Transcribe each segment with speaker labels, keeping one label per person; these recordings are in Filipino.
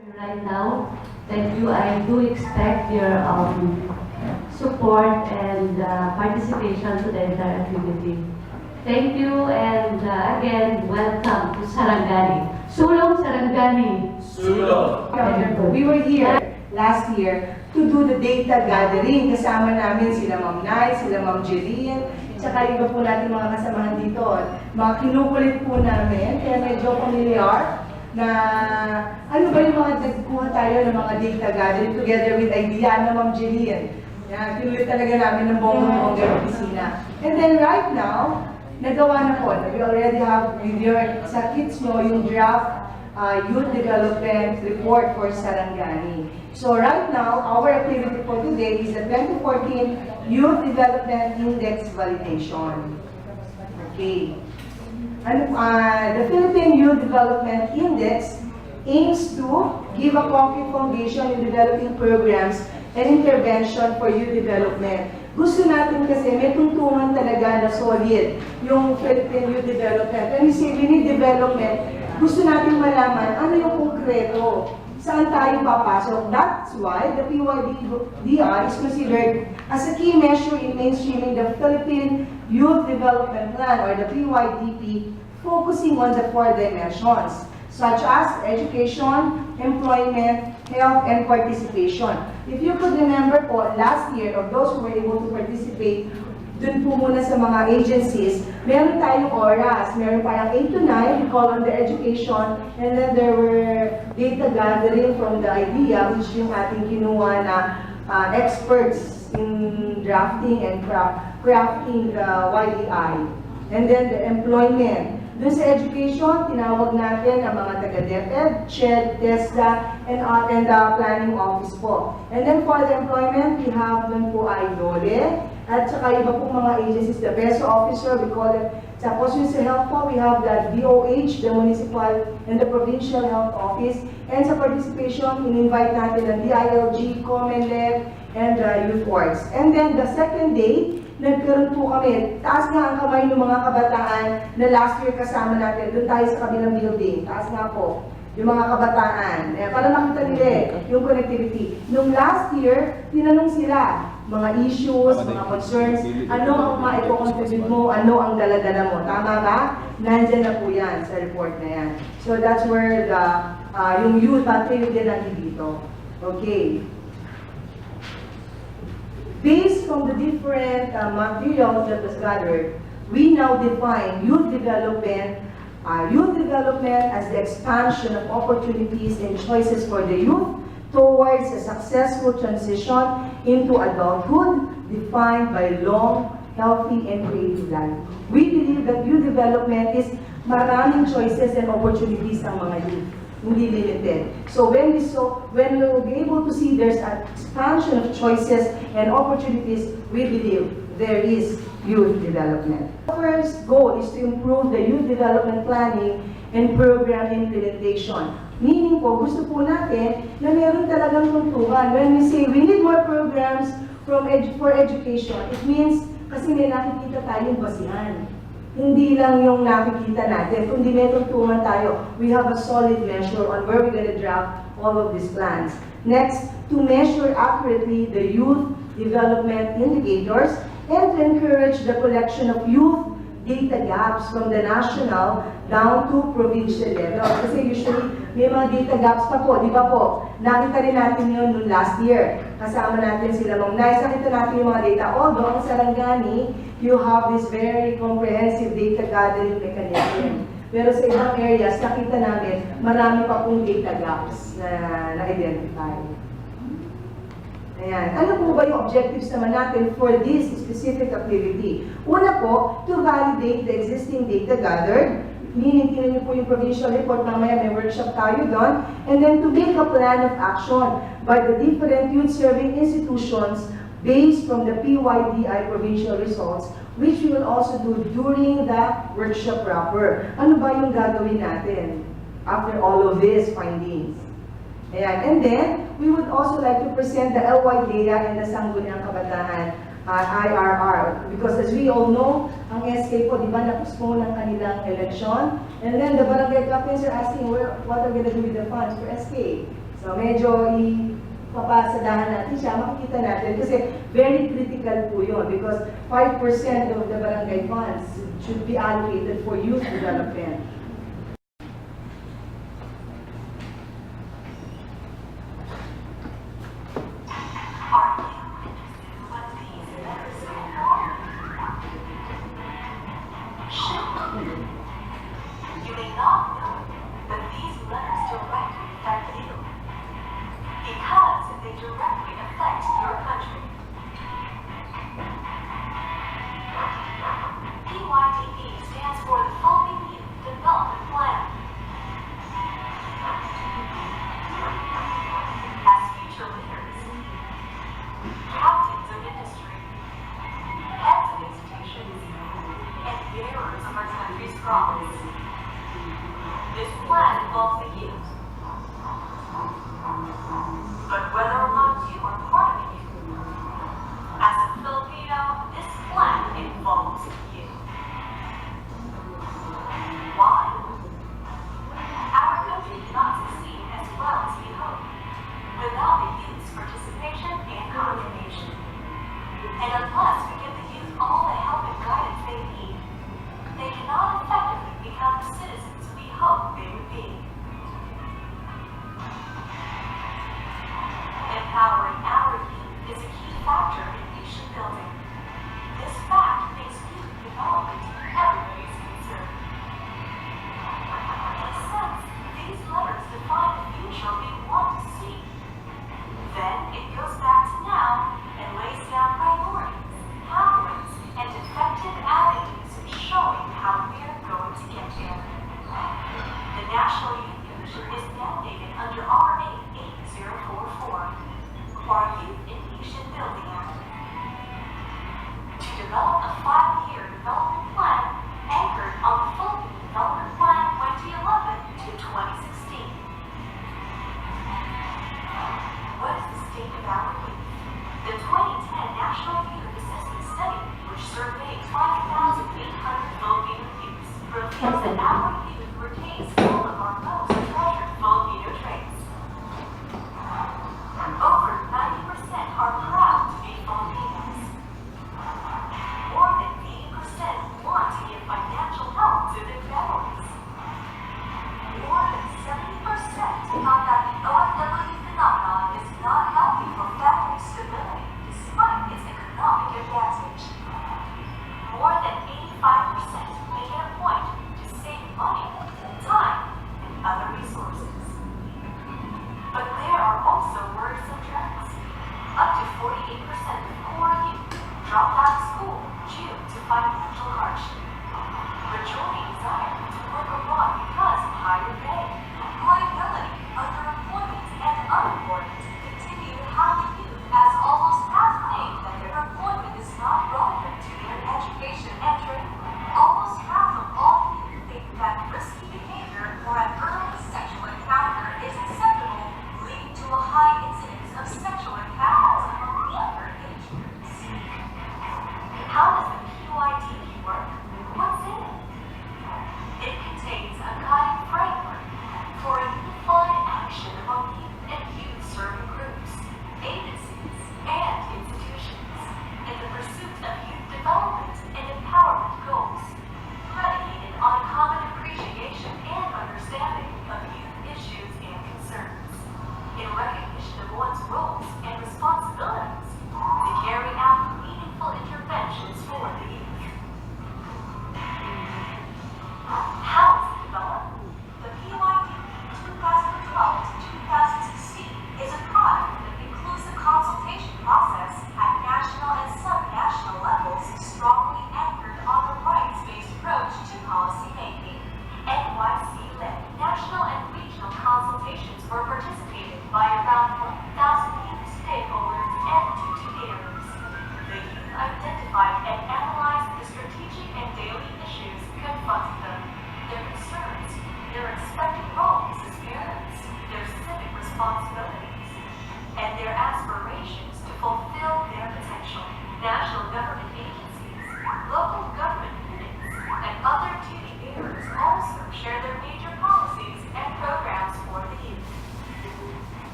Speaker 1: Right now, thank you. I do expect your support and participation to the entire activity. Thank you, and again, welcome to Sarangani. Sulong Sarangani.
Speaker 2: Sulong. We were here last year to do the data gathering. Kasama namin sila Ma'am Nay, sila Ma'am Jeline, tsaka iba po natin mga kasamahan dito. Mga kinukulit po namin, kaya medyo familiar na ano ba yung mga nagkuha tayo ng mga data gathering together with idea na Ma'am Jeline. Yan, kinulit talaga namin ng bonggang opisina. And then right now, nagawa na po. We already have with your, sa kits nyo yung draft Youth Development Report for Sarangani. So right now, our activity for today is the 2014 Youth Development Index Validation. Okay. The Philippine Youth Development Index aims to give a concrete foundation in developing programs and intervention for youth development. Gusto natin kasi may tuntungan talaga na solid yung Philippine Youth Development. When we say we need development, gusto natin malaman ano yung konkreto, saan tayo papasok. That's why the PYDR is considered as a key measure in mainstreaming the Philippine Youth Development Plan, or the PYDP, focusing on the 4 dimensions, such as education, employment, health, and participation. If you could remember po, last year, of those who were able to participate, dun po muna sa mga agencies, meron tayong oras. Meron parang 8 to 9, we call on the education, and then there were data gathering from the idea, which yung ating kinuha na experts in drafting and crafting the YDI. And then the employment. Doon sa education, tinawag natin ang mga taga-DepEd, CHED, TESDA, and planning office po. And then for the employment, we have doon po ay DOLE, at saka iba pong mga agencies, the BESO officer, we call it. Tapos yung sa health po, we have the DOH, the municipal and the provincial health office. And sa participation, in-invite natin ang DILG, COMELEC, and youth orgs. And then the second day, nagkaroon po kami, taas nga ang kamay ng mga kabataan na last year kasama natin, doon tayo sa kabilang building, taas nga po, yung mga kabataan, para makita nila yung connectivity. Nung last year, tinanong sila, mga issues, mga concerns, ano ang maipo-contribute mo, ano ang daladala mo, tama ba? Nandyan na po yan sa report na yan. So that's where the, yung youth, pati din natin dito. Okay. Based on the different materials that was gathered, we now define youth development as the expansion of opportunities and choices for the youth towards a successful transition into adulthood defined by long, healthy, and creative life. We believe that youth development is maraming choices and opportunities ng mga youth. Hindi limited. So when we'll be able to see there's an expansion of choices and opportunities, we believe there is youth development. Our first goal is to improve the youth development planning and program implementation. Meaning po, gusto po natin na meron talagang tuntuhan. When we say we need more programs for education, it means kasi may nakikita tayong basihan. Hindi lang yung nakikita natin, kundi may tuntungan tayo. We have a solid measure on where we're going to draft all of these plans. Next, to measure accurately the youth development indicators and to encourage the collection of youth data gaps from the national down to provincial level. Kasi usually, may mga data gaps pa po, di ba po? Nakita rin natin yun noong last year. Kasama natin sila Ma'am Nay. Nakita natin yung mga data. Although, ang Sarangani, you have this very comprehensive data gathering mechanism. Pero sa ibang areas, nakita namin, marami pa pong data gaps na na-identify. Ayan. Ano po ba yung objectives naman natin for this specific activity? Una po, to validate the existing data gathered, meaning tinan niyo po yung provincial report, mamaya may workshop tayo doon, and then to make a plan of action by the different youth-serving institutions based from the PYDI provincial results, which we will also do during the workshop proper. Ano ba yung gagawin natin after all of these findings? Ayan. And then, we would also like to present the LY data and the Sangguniang Kabataan IRR. Because as we all know, ang SK po, di ba, na-postpone ang kanilang election. And then the barangay captains are asking, what are we going to do with the funds for SK? So medyo papasadahan natin siya, makikita natin kasi very critical po yun because 5% of the barangay funds should be allocated for youth development.
Speaker 3: You may not know, but these letters directly affect you. Because they directly affect your country. PYDP stands for the Philippine Youth Development Plan. As future leaders, captains of industry, heads of institutions, and bearers of our country's promise, this plan involves the youth. But whether or not you are part of the youth, as a Filipino, this plan involves you. Why? Our country cannot succeed as well as we hope without the youth's participation and contribution. And unless we give the youth all the help and guidance they need, they cannot effectively become the citizens we hope they would be. Empowering our youth is a key factor in nation building. This fact makes youth development everybody's concern. In a sense, these letters define the future we want to see. Then it goes back to now and lays down priorities, pathways, and effective avenues showing how we are going to get there. The National Youth Commission is mandated under RA 8044, our Youth in Nation Building Act, to develop a 5-year development plan anchored on the Philippine Development Plan 2011 to 2016. What is the state of our youth? The 2010 National Youth Assessment Study, which surveyed 5,800 Filipino youths, reveals that our youth retains some of our most treasured Filipino traits. Over 90% are proud to be Filipinos. More than 80% want to give financial help to their families. More than 70% thought that the OFW phenomenon is not healthy for family stability despite its economic advantage. More than 85% make it a point to save money, time, and other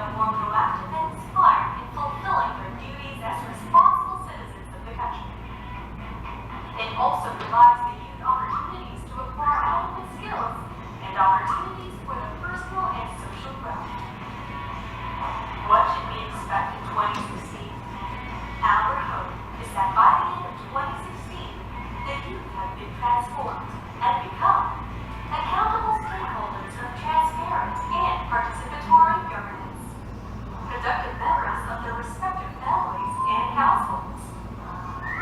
Speaker 3: become more proactive and inspired in fulfilling their duties as responsible citizens of the country. It also provides the youth opportunities to acquire adequate skills and opportunities for their personal and social growth. What should we expect in 2016? Our hope is that by the end of 2016, the youth have been transformed and become accountable stakeholders of transparent and participatory governance, productive members of their respective families and households,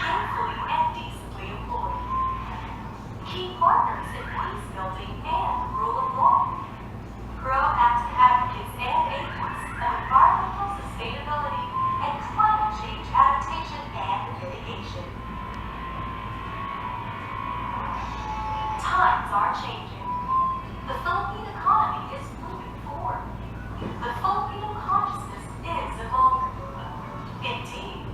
Speaker 3: gainfully and decently employed, key partners in peace building and rule of law, proactive advocates and agents of environmental sustainability and climate change adaptation and mitigation. Times are changing. The Philippine economy is moving forward. The Filipino consciousness is evolving. Indeed,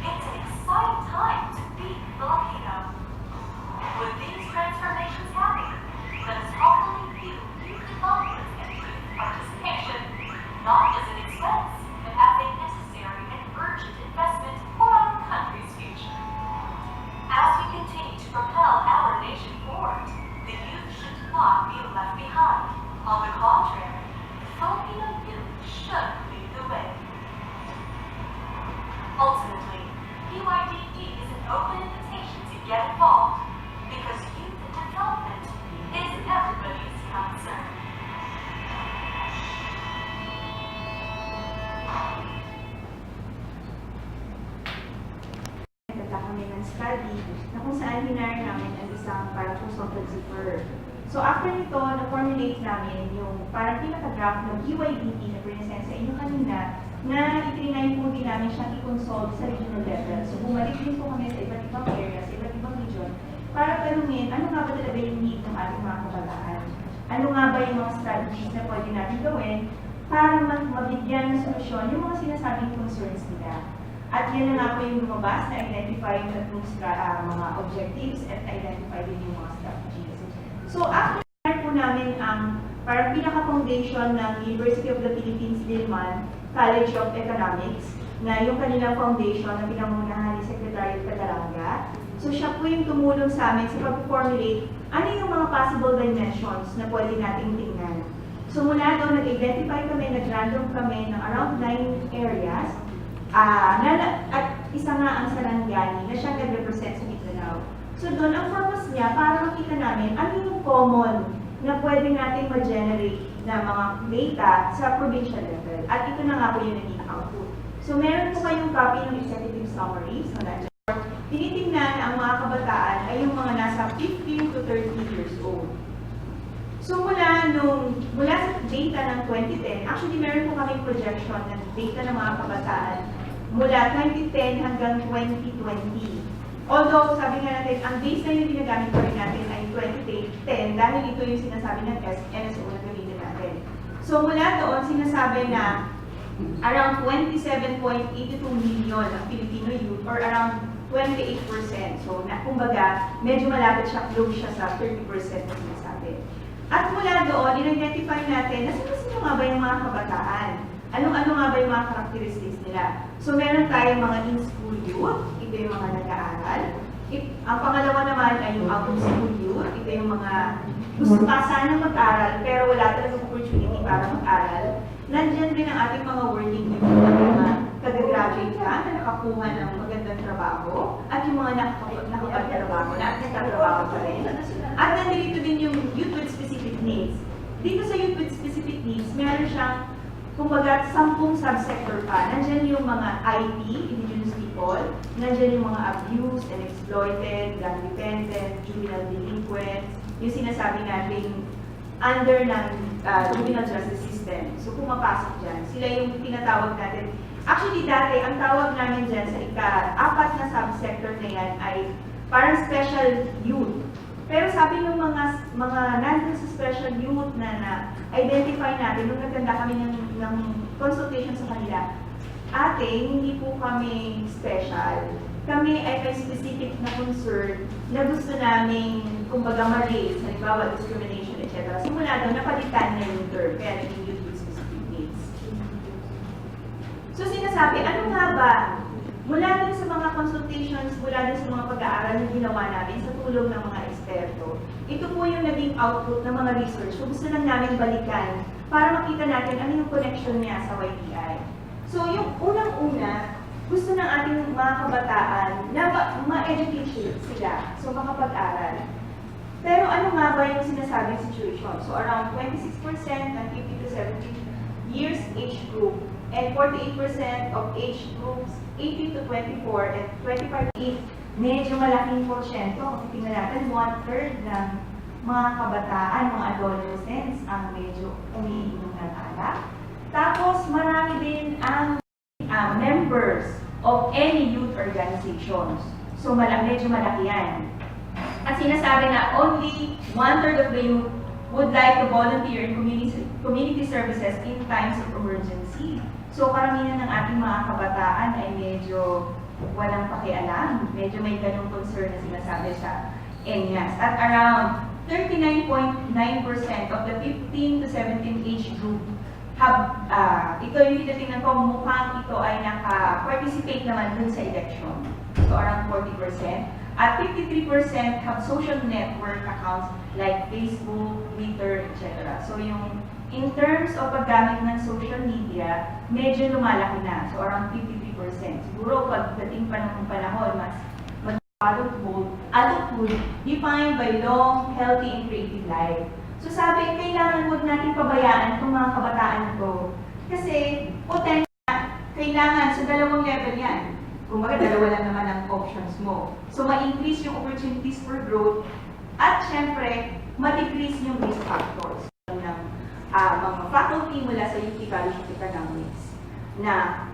Speaker 3: it's an exciting time to be Filipino. With these transformations happening, let us hopefully view youth development and youth participation not as an expense, but as a necessary and urgent investment for our country's future. As we continue to propel our nation forward, the youth should not be left behind. On the contrary, the Filipino youth should lead the way. Ultimately, PYDD is an open invitation to get involved because youth development is everybody's concern.
Speaker 4: Nagtata kami ng study na kung saan hinire namin ang isang parang consultancy firm. So after nito, na-formulate namin yung parang pinaka-draft ng EYDP na present sa inyo kanina na itrinay po din namin siyang i-consult sa regional level. So bumalik din po kami sa iba't ibang areas, sa iba't ibang region para tanungin ano nga ba talaga yung need ng ating mga kabataan. Ano nga ba yung mga strategies na pwede natin gawin para mabigyan ng solusyon yung mga sinasabing concerns nila. At yan na nga po yung lumabas na identify yung mga objectives at identify din yung mga strategies. So after po namin ang parang pinaka-foundation ng University of the Philippines Diliman College of Economics na yung kanilang foundation na pinangunahan ni Secretary Cadalanga. So siya po yung tumulong sa amin sa pag-formulate ano yung mga possible dimensions na pwede nating tingnan. So mula doon, nag-identify kami, nag-random kami ng around 9 areas at isa nga ang Sarangani na siya nag-represent sa Mindanao. So doon, ang purpose niya para makita namin ano yung common na pwede natin ma-generate na mga data sa provincial level. At ito na nga po yung naging output. So meron po kayong copy ng executive summary. So tinitingnan ang mga kabataan ay yung mga nasa 15 to 30 years old. So mula sa data ng 2010, actually meron po kaming projection ng data ng mga kabataan mula 2010 hanggang 2020. Although, sabi nga natin, ang base na yung ginagamit pa rin natin ay 2010 dahil ito yung sinasabi ng NSO na gamitin natin. So mula doon, sinasabi na around 27.82 million ang Filipino youth or around 28%. So kumbaga, medyo malapit siya, close siya sa 30% na sinasabi. At mula doon, in-identify natin na sino nga ba yung mga kabataan? Ano nga ba yung mga characteristics nila? So meron tayong mga in-school youth, ito yung mga nag-aaral. Ang pangalawa naman ay yung out-of-school youth, ito yung mga gusto pa sana mag-aral pero wala talagang opportunity para mag-aral. Nandiyan din ang ating mga working youth, mga kag-graduate ka na nakakuha ng magandang trabaho at yung mga nakapagtrabaho na at nagtatrabaho pa rin. At nandito din yung youth with specific needs. Dito sa youth with specific needs, meron siyang kumbaga 10 subsector pa. Nandiyan yung mga IT, indigenous people, nandiyan yung mga abused and exploited, gang dependent, juvenile delinquents, yung sinasabi natin under ng juvenile justice system. So pumapasok dyan. Sila yung tinatawag natin. Actually dati, ang tawag namin dyan sa ika-4 na subsector na yan ay parang special youth. Pero sabi ng mga nandun sa special youth na identify natin, nung nagkanda kami ng consultation sa kanila, ate, hindi po kami special. Kami ay may specific na concern na gusto namin, kumbaga, ma-raise, halimbawa, discrimination, etc. Simula doon, napalitan na yung term, kaya naging youth with specific needs. sinasabi, ano nga ba, mula din sa mga consultations, mula din sa mga pag-aaral na ginawa natin sa tulong ng mga eksperto, ito po yung naging output ng mga research. So gusto lang namin balikan para makita natin ano yung connection niya sa YTI. So yung unang-una, gusto ng ating mga kabataan na ma-educate sila, so makapag-aral. Pero ano nga ba yung sinasabing situation? So around 26% ng 50 to 70 years age group and 48% of age groups 18 to 24 and 25 to 8. Medyo malaking porsyento. Kung tingnan natin, 1/3 ng mga kabataan, mga adolescents ang medyo umiinom ng alak. Tapos marami din ang members of any youth organizations. So medyo malaki yan. At sinasabi na only 1/3 of the youth would like to volunteer in community services in times of emergency. So karamihan ng ating mga kabataan ay medyo walang pakialam. Medyo may ganung concern na sinasabi sa ENYAS. At around 39.9% of the 15 to 17 age group have, ito yung tinitingnan ko, mukhang ito ay naka-participate naman dun sa election. So around 40%. At 53% have social network accounts like Facebook, Twitter, etc. So yung in terms of paggamit ng social media, medyo lumalaki na. So around 53%. Siguro pagdating pa ng panahon, mas adulthood defined by long, healthy, and creative life. So sabi, kailangan huwag natin pabayaan itong mga kabataan ito. Kasi kailangan sa dalawang level yan. Kumbaga, dalawa lang naman ang options mo. So ma-increase yung opportunities for growth at syempre, ma-decrease yung risk factors ng mga faculty mula sa UP College of Economics na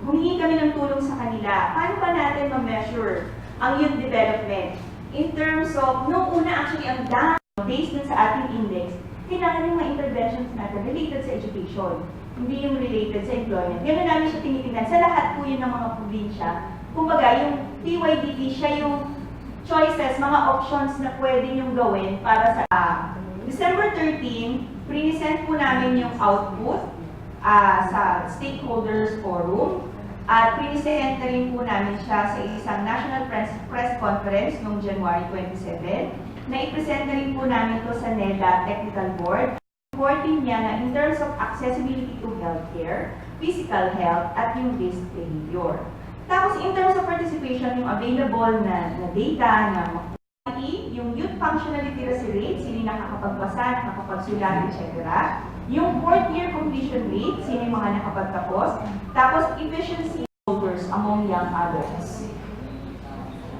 Speaker 4: humingi kami ng tulong sa kanila. Paano ba natin ma-measure ang youth development? In terms of, nung una actually ang based dun sa ating index, kailangan yung mga interventions natin related sa education, hindi yung related sa employment. Ganun namin siya tinitingnan. Sa lahat po yun ng mga probinsya. Kumbaga, yung PYDP, siya yung choices, mga options na pwede yung gawin para sa December 13, present po namin yung output sa stakeholders forum at present na rin po namin siya sa isang national press conference noong January 27. Na-i-present na rin po namin ito sa NEDA Technical Board. Supporting niya na in terms of accessibility to healthcare, physical health, at yung risk behavior. Tapos in terms of participation, yung available na data na yung youth functional literacy rate, sino nakakapagbasa, nakakapagsulat, etc. Yung 4th year completion rate, sino yung mga nakapagtapos. Tapos efficiency holders among young adults.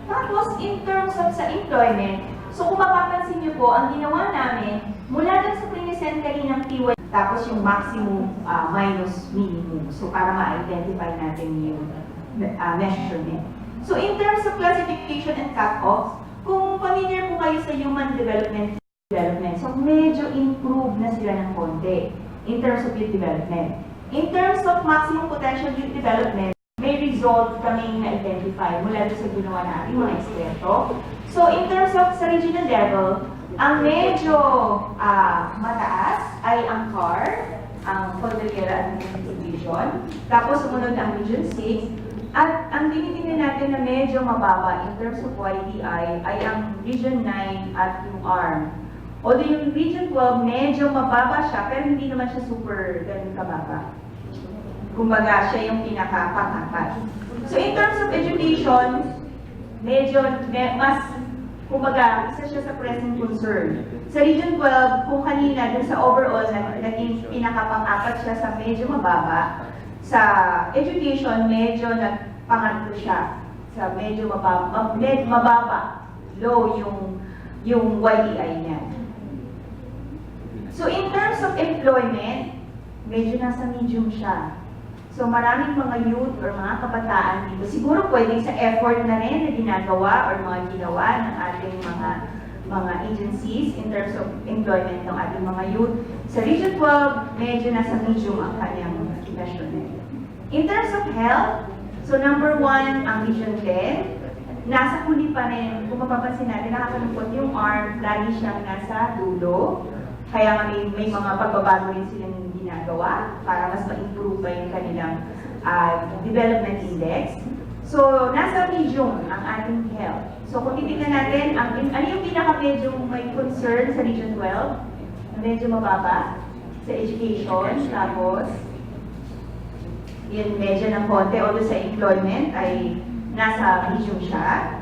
Speaker 4: Tapos in terms of sa employment, so kung mapapansin niyo po, ang ginawa namin, mula dun sa present kaninang PY, tapos yung maximum minus minimum. So para ma-identify natin yung measurement. So in terms of classification and cut-offs, kung familiar po kayo sa human development, so medyo improve na sila ng konti in terms of youth development. In terms of maximum potential youth development, may result kaming na-identify mula sa ginawa natin mga eksperto. So in terms of sa regional level, ang medyo mataas ay ang CAR, ang Cordillera Administrative Division, tapos sumunod ang Region 6, at ang tinitingnan natin na medyo mababa in terms of YDI ay ang Region 9 at yung ARM. Although yung Region 12 medyo mababa siya, pero hindi naman siya super ganun kababa. Kumbaga, siya yung pinaka-pangangkat. So in terms of education, medyo mas, kumbaga, isa siya sa present concern. Sa Region 12, kung kanina, dun sa overall, naging pinaka-pang-apat siya sa medyo mababa. Sa education, medyo nagpangatlo siya. Sa medyo mababa, low yung YDI niya. So in terms of employment, medyo nasa medium siya. So maraming mga youth or mga kabataan dito, siguro pwedeng sa effort na rin na ginagawa or mga ginawa ng ating mga agencies in terms of employment ng ating mga youth. Sa Region 12, medyo nasa medium ang kanyang measurement. In terms of health, so number 1, ang Region 10, nasa huli pa rin, kung mapapansin natin, nakakalungkot yung ARM, lagi siyang nasa dulo. Kaya may mga pagbabago rin silang ginagawa para mas ma-improve pa yung kanilang Development Index. So, nasa medium ang ating health. So, kung titignan natin, ano yung pinaka-medyo may concern sa Region 12? Medyo mababa sa education, tapos yun medyo ng konti, although sa employment ay nasa medium siya.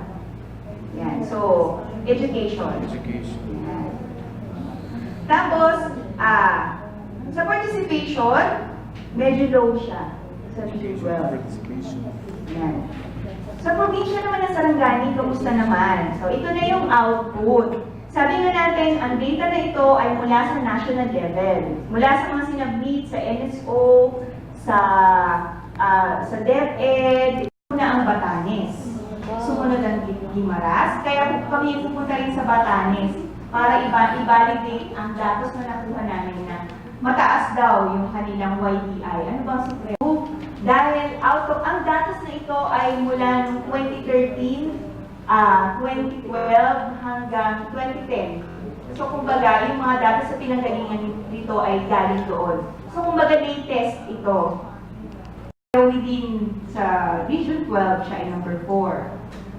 Speaker 4: Yan. So, education. Yan. Tapos, sa participation, medyo low siya sa Region 12. Yan. Sa probinsya naman ng Sarangani, kamusta naman? So, ito na yung output. Sabi nga natin, ang data na ito ay mula sa national level. Mula sa mga sinabmit sa NSO, sa DepEd, ito na ang Batanes. Sumunod ang Guimaras. Kaya kami pupunta rin sa Batanes para i-validate ang datos na nakuha namin na mataas daw yung kanilang YDI. Ano ba ang supremo? Dahil ang datos na ito ay mula noong 2013, 2012 hanggang 2010. So kumbaga, yung mga datos sa pinanggalingan dito ay galing doon. So kumbaga, latest ito. Within sa Region 12, siya ay number 4.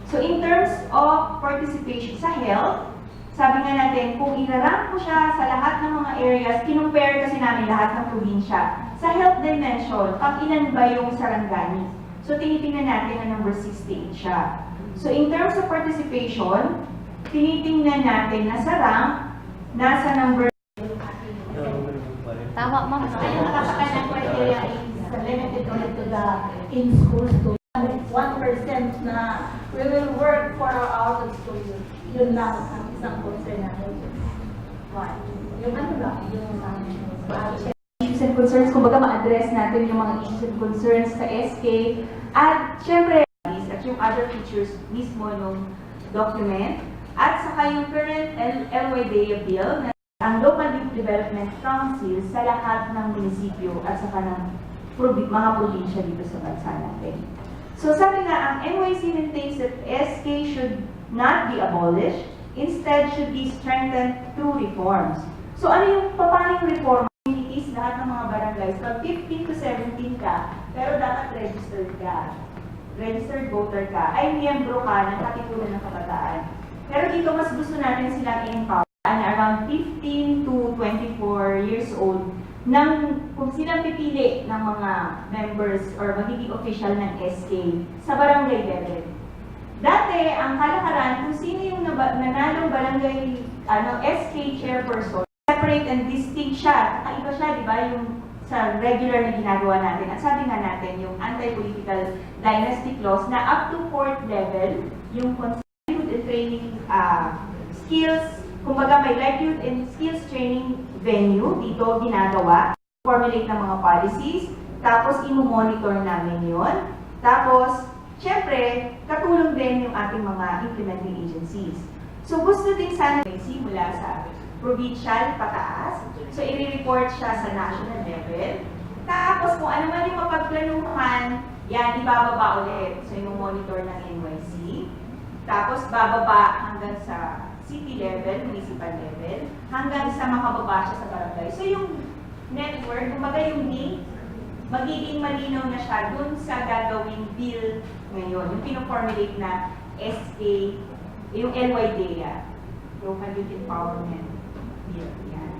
Speaker 4: So in terms of participation sa health, sabi nga natin, kung irarank ko siya sa lahat ng mga areas, kinumpare kasi namin lahat ng probinsya. Sa health dimension, ilan ba yung Sarangani? So tinitingnan natin na number 68 siya. So in terms of participation, tinitingnan natin na sa rank, nasa number...
Speaker 1: Tama, ma'am.
Speaker 5: Ay, nakatakan ng criteria is limited only to the in-school students. 1% na we will work for our out of school. Yun lang ang isang concern natin. Yung ano lang, yung
Speaker 4: issues and concerns, kumbaga ma-address natin yung mga issues and concerns sa SK. At syempre, at yung other features mismo ng document. At saka yung current LYDA bill na ang Local Youth Development Council sa lahat ng munisipyo at saka ng mga probinsya dito sa bansa natin. So sabi nga, ang NYC maintains that SK should not be abolished, instead should be strengthened through reforms. So ano yung paano yung reform? Communities, lahat ng mga barangays, from 15 to 17 ka, pero dapat registered ka. Registered voter ka, ay miyembro ka ng Katipunan ng Kabataan. Pero dito mas gusto natin silang i-empower around 15 to 24 years old kung silang pipili ng mga members or magiging official ng SK sa barangay level. Dati, ang kalakaran, kung sino yung nanalong barangay SK chairperson, separate and distinct siya. Kakaiba siya, di ba, yung sa regular na ginagawa natin. At sabi nga natin, yung anti-political dynasty clause na up to 4th level, yung livelihood and training skills, kumbaga may livelihood and skills training venue dito ginagawa, formulate ng mga policies, tapos i-monitor namin yon. Tapos, syempre, katulong din yung ating mga implementing agencies. So, gusto din sana simula sa provincial pataas. So, i-report siya sa national level. Tapos, kung ano man yung mapagplanuhan, yan, ibababa ulit. So, yung monitor ng NYC. Tapos, bababa hanggang sa city level, municipal level, hanggang sa makababa siya sa barangay. So, yung network, kumbaga yung link, magiging malinaw na siya dun sa gagawing bill ngayon. Yung pinoformulate na SK, yung LYDA, Local Youth Empowerment Bill. Yan.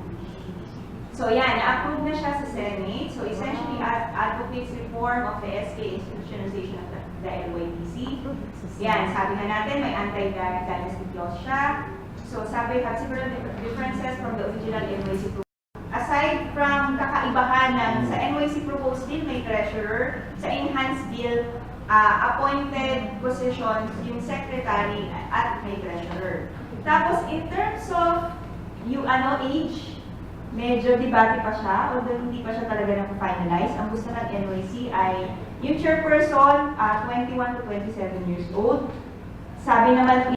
Speaker 4: So yan, na-approve na siya sa Senate. So essentially, advocates reform of the SK institutionalization of the LYDC. Yan, sabi nga natin, may anti-dynasty clause siya. So sabi, have several differences from the original NYC proposal. Aside from kakaibahan ng sa NYC proposed bill, may treasurer. Sa enhanced bill, appointed positions, yung secretary at may treasurer. Tapos, in terms of yung age, medyo debate pa siya, although hindi pa siya talaga na-finalize. Ang gusto ng NYC ay yung chairperson, 21 to 27 years old. Sabi naman,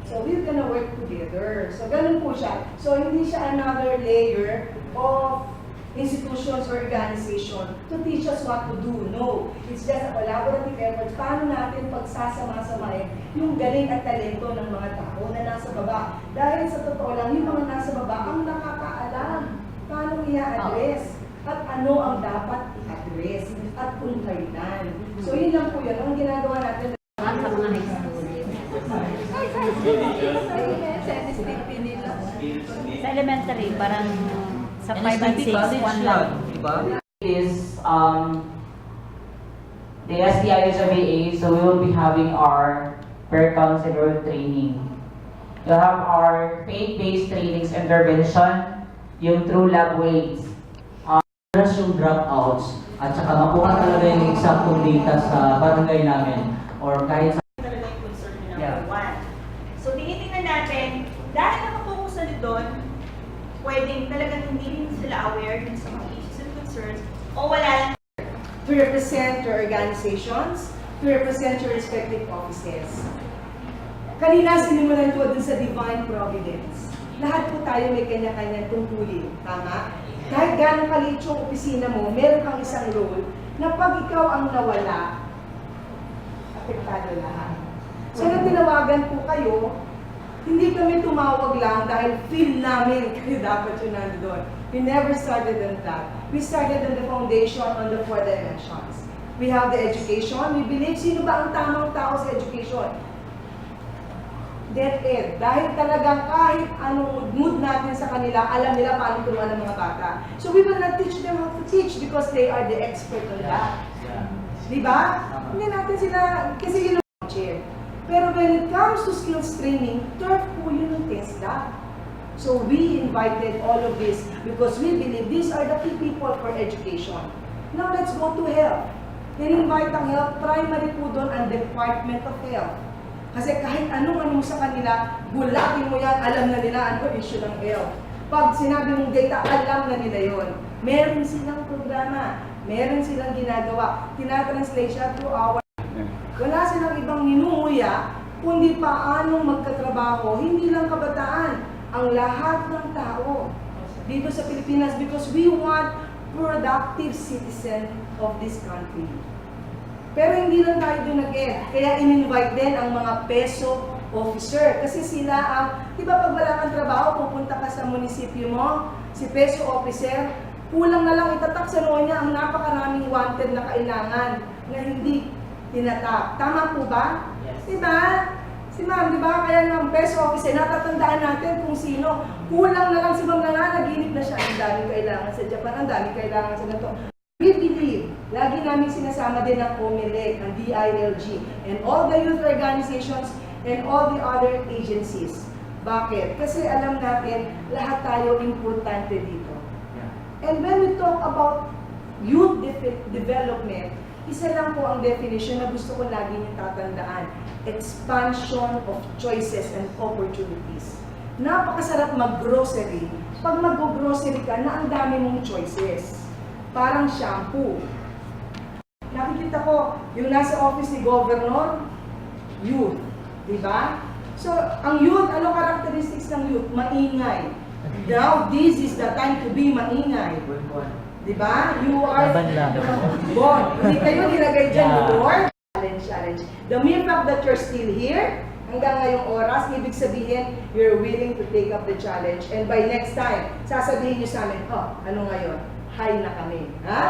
Speaker 2: so we're gonna work together. So ganun po siya. So hindi siya another layer of institutions or organization to teach us what to do. No. It's just a collaborative effort. Paano natin pagsasama-samahin yung galing at talento ng mga tao na nasa baba. Dahil sa totoo lang, yung mga nasa baba ang nakakaalam paano i-address at ano ang dapat i-address. At kailan. So yun lang po yun. Ang ginagawa natin.
Speaker 1: Sa mga high school.
Speaker 6: Sa elementary, parang sa 5 and 6, 1 lang.
Speaker 7: Diba? Is the STI is a VA, so we will be having our per counselor training. We'll have our faith-based trainings intervention, yung true love ways.
Speaker 8: Address yung dropouts at saka makuha talaga yung eksaktong data sa barangay namin or kahit sa
Speaker 4: Talaga yung concern nyo number
Speaker 8: Yeah.
Speaker 4: one. So, tinitingnan natin, dahil nakapokus na doon, pwedeng talagang hindi rin sila aware dun sa mga issues and concerns, o wala lang.
Speaker 2: To represent your organizations, to represent your respective offices. Kanina sinimulan ko dun sa divine providence. Lahat po tayo may kanya-kanya tungkulin. Tama? Kahit gano'ng kaliit yung opisina mo, meron kang isang role na pag ikaw ang nawala, apektado lahat. So nung tinawagan po kayo, hindi kami tumawag lang dahil feel namin kayo dapat yung nandun. We never started on that. We started on the foundation on the 4 dimensions. We have the education. We believe sino ba ang tamang tao sa education? DepEd. Dahil talagang kahit anong mood natin sa kanila, alam nila paano turuan ng mga bata. So we will not teach them how to teach because they are the expert on that. Diba? Hindi natin sila, kasi yun ang chair. Pero when it comes to skills training, turf po yun ang TESDA. So we invited all of this because we believe these are the key people for education. Now let's go to health. In-invite ang health, primary po doon ang Department of Health. Kasi kahit anong sa kanila, gulatin mo yan, alam na nila ano issue ng health. Pag sinabi mong data, alam na nila yon. Meron silang programa, meron silang ginagawa. Tinatranslate siya through our. Wala silang ibang ninunguya, kundi paanong magkatrabaho, hindi lang kabataan, ang lahat ng tao dito sa Pilipinas because we want productive citizen of this country. Pero hindi lang tayo doon nag-end. Kaya in-invite din ang mga peso officer. Kasi sila ang, di ba pag wala kang trabaho, pupunta ka sa munisipyo mo, si peso officer, kulang na lang itatak sa noo niya ang napakaraming wanted na kailangan na hindi tinatap. Tama po ba?
Speaker 8: Yes.
Speaker 2: Diba? Si ma'am, di ba? Kaya ng peso officer, natatandaan natin kung sino. Kulang na lang si ma'am na naginip na siya. Ang daming kailangan sa Japan, ang daming kailangan sa ganito. We believe, lagi namin sinasama din ang COMELEC, ang DILG, and all the youth organizations and all the other agencies. Bakit? Kasi alam natin, lahat tayo importante dito. And when we talk about youth development, isa lang po ang definition na gusto ko lagi niyong tatandaan. Expansion of choices and opportunities. Napakasarap mag-grocery. Pag mag-grocery ka na ang dami mong choices. Parang shampoo. Nakikita ko, yung nasa office ni Governor, youth. Diba? So, ang youth, ano characteristics ng youth? Maingay. Now, this is the time to be maingay. Diba? You are born. Hindi kayo nilagay dyan, door. Challenge. The mere fact that you're still here, hanggang ngayong oras, ibig sabihin, you're willing to take up the challenge. And by next time, sasabihin nyo sa amin, oh, ano ngayon? High na kami. Ha?